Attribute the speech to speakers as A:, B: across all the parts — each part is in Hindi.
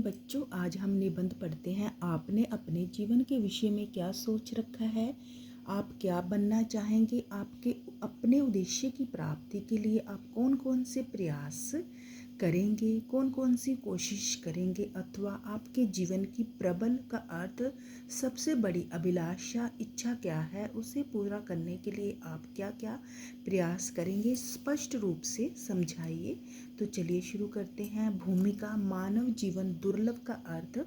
A: बच्चों, आज हम निबंध पढ़ते हैं। आपने अपने जीवन के विषय में क्या सोच रखा है? आप क्या बनना चाहेंगे? आपके अपने उद्देश्य की प्राप्ति के लिए आप कौन कौन से प्रयास करेंगे, कौन कौन सी कोशिश करेंगे, अथवा आपके जीवन की प्रबल का अर्थ सबसे बड़ी अभिलाषा इच्छा क्या है, उसे पूरा करने के लिए आप क्या क्या प्रयास करेंगे, स्पष्ट रूप से समझाइए। तो चलिए शुरू करते हैं। भूमिका। मानव जीवन दुर्लभ का अर्थ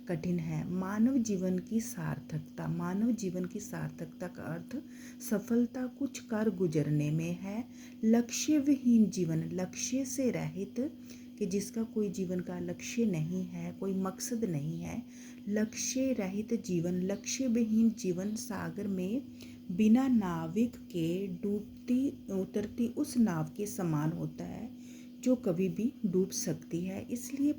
A: कठिन है। मानव जीवन की सार्थकता। मानव जीवन की सार्थकता का अर्थ सफलता कुछ कर गुजरने में है। लक्ष्य विहीन जीवन, लक्ष्य से रहित, कि जिसका कोई जीवन का लक्ष्य नहीं है, कोई मकसद नहीं है। लक्ष्य रहित जीवन, लक्ष्य विहीन जीवन सागर में बिना नाविक के डूबती उतरती उस नाव के समान होता है जो कभी भी डूब सकती है। इसलिए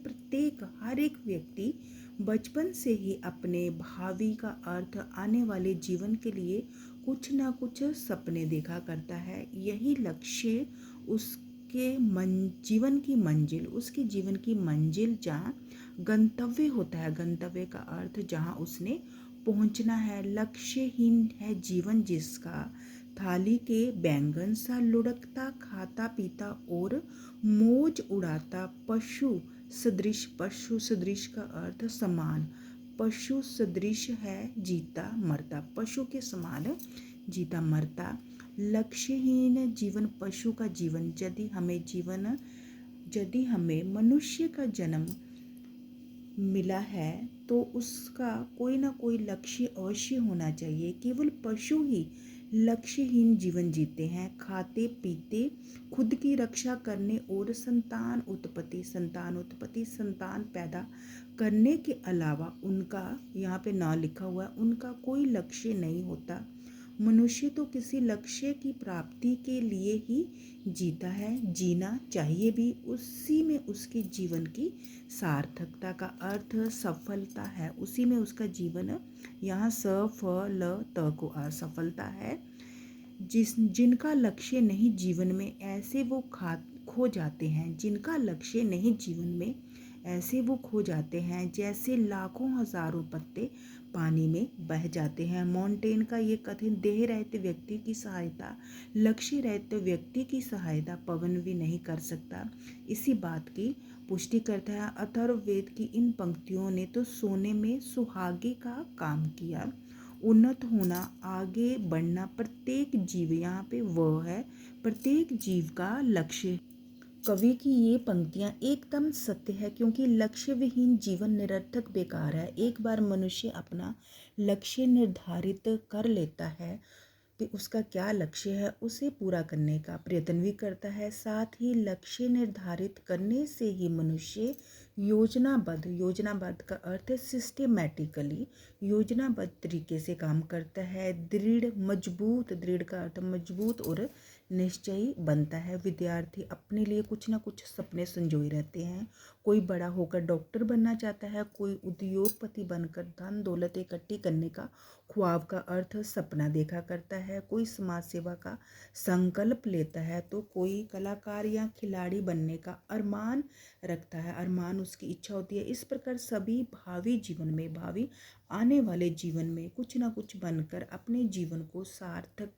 A: हर एक व्यक्ति बचपन से ही अपने भावी का अर्थ, आने वाले जीवन के लिए कुछ ना कुछ सपने देखा करता है। यही लक्ष्य उसके जीवन की मंजिल, उसके जीवन की मंजिल जहाँ गंतव्य होता है, गंतव्य का अर्थ जहाँ उसने पहुँचना है। लक्ष्यहीन है जीवन जिसका, थाली के बैंगन सा लुढ़कता, खाता पीता और मौज उड़ाता पशु सदृश। पशु सदृश का अर्थ समान। पशु सदृश है जीता मरता, पशु के समान जीता मरता। लक्ष्यहीन जीवन पशु का जीवन। यदि हमें मनुष्य का जन्म मिला है तो उसका कोई ना कोई लक्ष्य अवश्य होना चाहिए। केवल पशु ही लक्ष्यहीन जीवन जीते हैं, खाते पीते, खुद की रक्षा करने और संतान पैदा करने के अलावा उनका, यहाँ पे ना लिखा हुआ है, उनका कोई लक्ष्य नहीं होता। मनुष्य तो किसी लक्ष्य की प्राप्ति के लिए ही जीता है, जीना चाहिए भी। उसी में उसके जीवन की सार्थकता का अर्थ सफलता है, उसी में उसका जीवन, यहाँ सफलता को असफलता है। जिनका लक्ष्य नहीं जीवन में, ऐसे वो खो जाते हैं। जिनका लक्ष्य नहीं जीवन में, ऐसे वो खो जाते हैं जैसे लाखों हजारों पत्ते पानी में बह जाते हैं। मॉन्टेन का ये कथन, देह रहते व्यक्ति की सहायता लक्ष्य रहते व्यक्ति की सहायता पवन भी नहीं कर सकता, इसी बात की पुष्टि करता है। अथर्ववेद की इन पंक्तियों ने तो सोने में सुहागे का काम किया। उन्नत होना, आगे बढ़ना प्रत्येक जीव, यहाँ पे वह है, प्रत्येक जीव का लक्ष्य। कवि की ये पंक्तियाँ एकदम सत्य है, क्योंकि लक्ष्य विहीन जीवन निरर्थक बेकार है। एक बार मनुष्य अपना लक्ष्य निर्धारित कर लेता है कि उसका क्या लक्ष्य है, उसे पूरा करने का प्रयत्न भी करता है। साथ ही लक्ष्य निर्धारित करने से ही मनुष्य योजनाबद्ध का अर्थ है सिस्टेमेटिकली, योजनाबद्ध तरीके से काम करता है। दृढ़ का अर्थ मजबूत और निश्चयी बनता है। विद्यार्थी अपने लिए कुछ ना कुछ सपने संजोए रहते हैं। कोई बड़ा होकर डॉक्टर बनना चाहता है, कोई उद्योगपति बनकर धन दौलत इकट्ठी करने का ख्वाब का अर्थ सपना देखा करता है। कोई समाज सेवा का संकल्प लेता है, तो कोई कलाकार या खिलाड़ी बनने का अरमान रखता है, अरमान उसकी इच्छा होती है। इस प्रकार सभी भावी आने वाले जीवन में कुछ ना कुछ बनकर अपने जीवन को सार्थक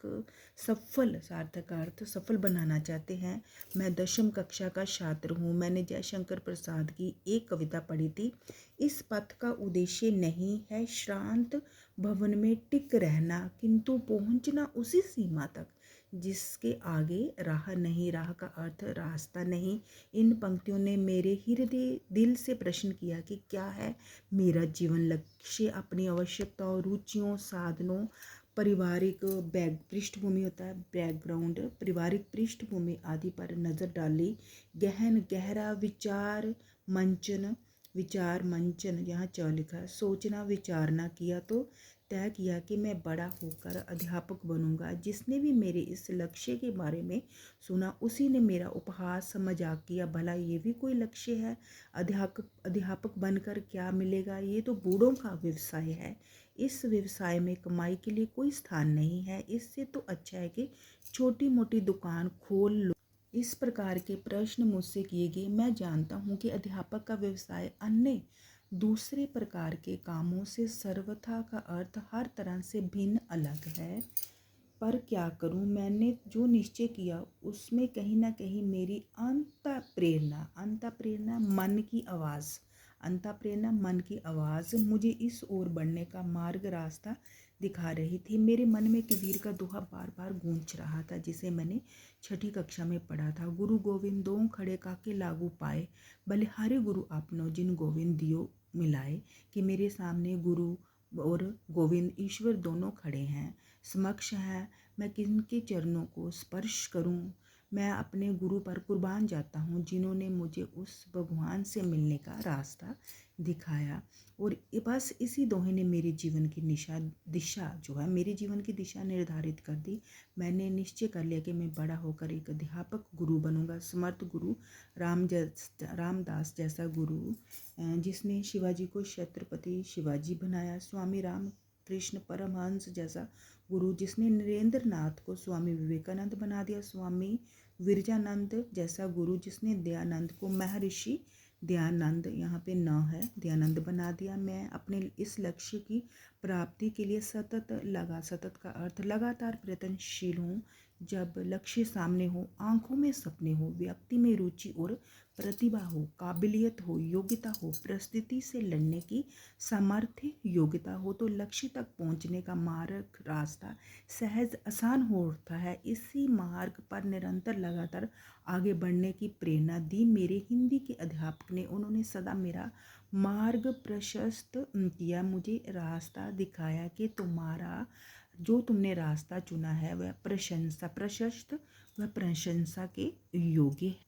A: का अर्थ सफल बनाना चाहते हैं। मैं 10वीं कक्षा का छात्र हूँ। मैंने जयशंकर प्रसाद की एक कविता पढ़ी थी। इस पथ का उद्देश्य नहीं है श्रांत भवन में टिक रहना, किंतु पहुँचना उसी सीमा तक जिसके आगे राह नहीं, राह का अर्थ रास्ता नहीं। इन पंक्तियों ने मेरे हृदय दिल से प्रश्न किया कि क्या है मेरा जीवन लक्ष्य। अपनी आवश्यकताओं, रुचियों, साधनों, पारिवारिक पृष्ठभूमि होता है, बैकग्राउंड, पारिवारिक पृष्ठभूमि आदि पर नज़र डाली। गहरा विचार मंचन, यहाँ च लिखा है। सोचना विचारना किया तो तय किया कि मैं बड़ा होकर अध्यापक बनूंगा। जिसने भी मेरे इस लक्ष्य के बारे में सुना, उसी ने मेरा उपहास मजाक किया। भला ये भी कोई लक्ष्य है? अध्यापक बनकर क्या मिलेगा? ये तो बूढ़ों का व्यवसाय है। इस व्यवसाय में कमाई के लिए कोई स्थान नहीं है। इससे तो अच्छा है कि छोटी मोटी दुकान खोल लो। इस प्रकार के प्रश्न मुझसे किए गए। मैं जानता हूँ कि अध्यापक का व्यवसाय अन्य दूसरे प्रकार के कामों से सर्वथा का अर्थ हर तरह से भिन्न अलग है, पर क्या करूं, मैंने जो निश्चय किया उसमें कहीं ना कहीं मेरी अंतःप्रेरणा मन की आवाज़ मुझे इस ओर बढ़ने का मार्ग रास्ता दिखा रही थी। मेरे मन में कबीर का दोहा बार बार गूंज रहा था, जिसे मैंने छठी कक्षा में पढ़ा था। गुरु गोविंद दो खड़े काके लागू पाए, बलिहारी गुरु आपनो जिन गोविंद दियो मिलाए। कि मेरे सामने गुरु और गोविंद ईश्वर दोनों खड़े हैं, समक्ष हैं। मैं किनके चरणों को स्पर्श करूं? मैं अपने गुरु पर कुर्बान जाता हूं, जिन्होंने मुझे उस भगवान से मिलने का रास्ता दिखाया। और बस इसी दोहे ने मेरे जीवन की मेरे जीवन की दिशा निर्धारित कर दी। मैंने निश्चय कर लिया कि मैं बड़ा होकर एक अध्यापक गुरु बनूंगा, समर्थ गुरु, रामदास जैसा गुरु, जिसने शिवाजी को छत्रपति शिवाजी बनाया। स्वामी राम कृष्ण परमहंस जैसा गुरु, जिसने नरेंद्र नाथ को स्वामी विवेकानंद बना दिया। स्वामी विरजानंद जैसा गुरु, जिसने दयानंद को महर्षि दयानंद, यहाँ पे न है, दयानंद बना दिया। मैं अपने इस लक्ष्य की प्राप्ति के लिए सतत का अर्थ लगातार प्रयत्नशील हूँ। जब लक्ष्य सामने हो, आंखों में सपने हो, व्यक्ति में रुचि और प्रतिभा हो, काबिलियत हो, योग्यता हो, परिस्थिति से लड़ने की सामर्थ्य योग्यता हो, तो लक्ष्य तक पहुंचने का मार्ग रास्ता सहज आसान होता है। इसी मार्ग पर निरंतर लगातार आगे बढ़ने की प्रेरणा दी मेरे हिंदी के अध्यापक ने। उन्होंने सदा मेरा मार्ग प्रशस्त किया, मुझे रास्ता दिखाया कि तुमने रास्ता चुना है वह प्रशंसा के योग्य है।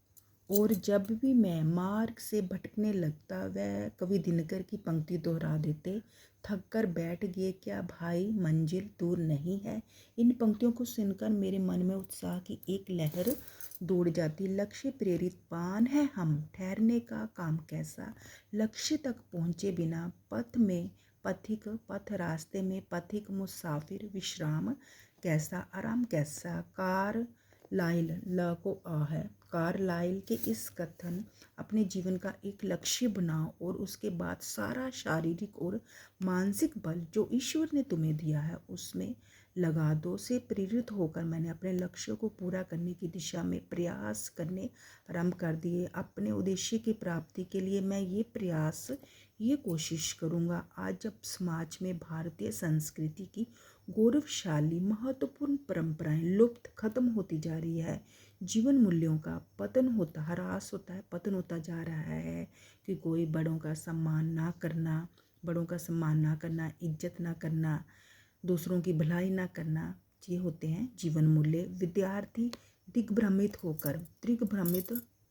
A: और जब भी मैं मार्ग से भटकने लगता, वह कवि दिनकर की पंक्ति दोहरा देते, थक कर बैठ गए क्या भाई, मंजिल दूर नहीं है। इन पंक्तियों को सुनकर मेरे मन में उत्साह की एक लहर दौड़ जाती। लक्ष्य प्रेरित पान है हम, ठहरने का काम कैसा। लक्ष्य तक पहुँचे बिना पथ रास्ते में पथिक मुसाफिर विश्राम कैसा, आराम कैसा। कारलाइल के इस कथन, अपने जीवन का एक लक्ष्य बनाओ और उसके बाद सारा शारीरिक और मानसिक बल जो ईश्वर ने तुम्हें दिया है उसमें लगा दो, से प्रेरित होकर मैंने अपने लक्ष्य को पूरा करने की दिशा में प्रयास करने आरंभ कर दिए। अपने उद्देश्य की प्राप्ति के लिए मैं ये कोशिश करूँगा। आज जब समाज में भारतीय संस्कृति की गौरवशाली महत्वपूर्ण परंपराएं लुप्त खत्म होती जा रही है, जीवन मूल्यों का पतन होता जा रहा है, कि कोई बड़ों का सम्मान ना करना, इज्जत ना करना, दूसरों की भलाई ना करना, ये होते हैं जीवन मूल्य। विद्यार्थी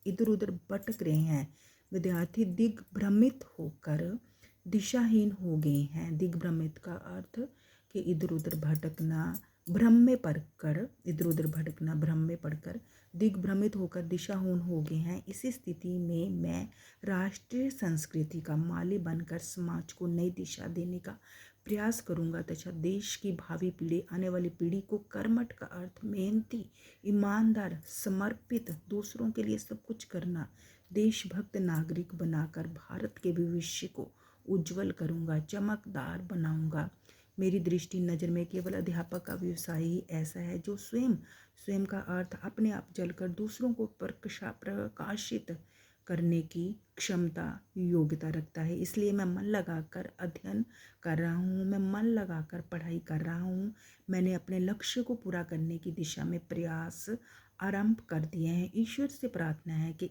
A: इधर उधर भटक रहे हैं। विद्यार्थी दिग्भ्रमित होकर दिशाहीन हो गए हैं। दिग्भ्रमित का अर्थ कि इधर उधर भटकना, भ्रम में पड़कर दिग्भ्रमित होकर दिशाहीन हो गए हैं। इसी स्थिति में मैं राष्ट्रीय संस्कृति का माली बनकर समाज को नई दिशा देने का प्रयास करूंगा, तथा देश की भावी पीढ़ी, आने वाली पीढ़ी को कर्मठ का अर्थ मेहनती, ईमानदार, समर्पित, दूसरों के लिए सब कुछ करना, देशभक्त नागरिक बनाकर भारत के भविष्य को उज्जवल करूंगा, चमकदार बनाऊंगा। मेरी दृष्टि नज़र में केवल अध्यापक का व्यवसाय ही ऐसा है जो स्वयं का अर्थ अपने आप जलकर दूसरों को प्रकाशित करने की क्षमता योग्यता रखता है। इसलिए मैं मन लगाकर अध्ययन कर रहा हूँ, मैं मन लगाकर पढ़ाई कर रहा हूँ। मैंने अपने लक्ष्य को पूरा करने की दिशा में प्रयास आरंभ कर दिए हैं। ईश्वर से प्रार्थना है कि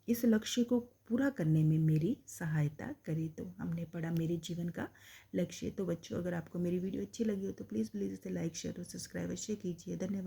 A: इस लक्ष्य को पूरा करने में मेरी सहायता करे। तो हमने पढ़ा मेरे जीवन का लक्ष्य। तो बच्चों, अगर आपको मेरी वीडियो अच्छी लगी हो तो प्लीज़ इसे लाइक, शेयर और सब्सक्राइब अवश्य कीजिए। धन्यवाद।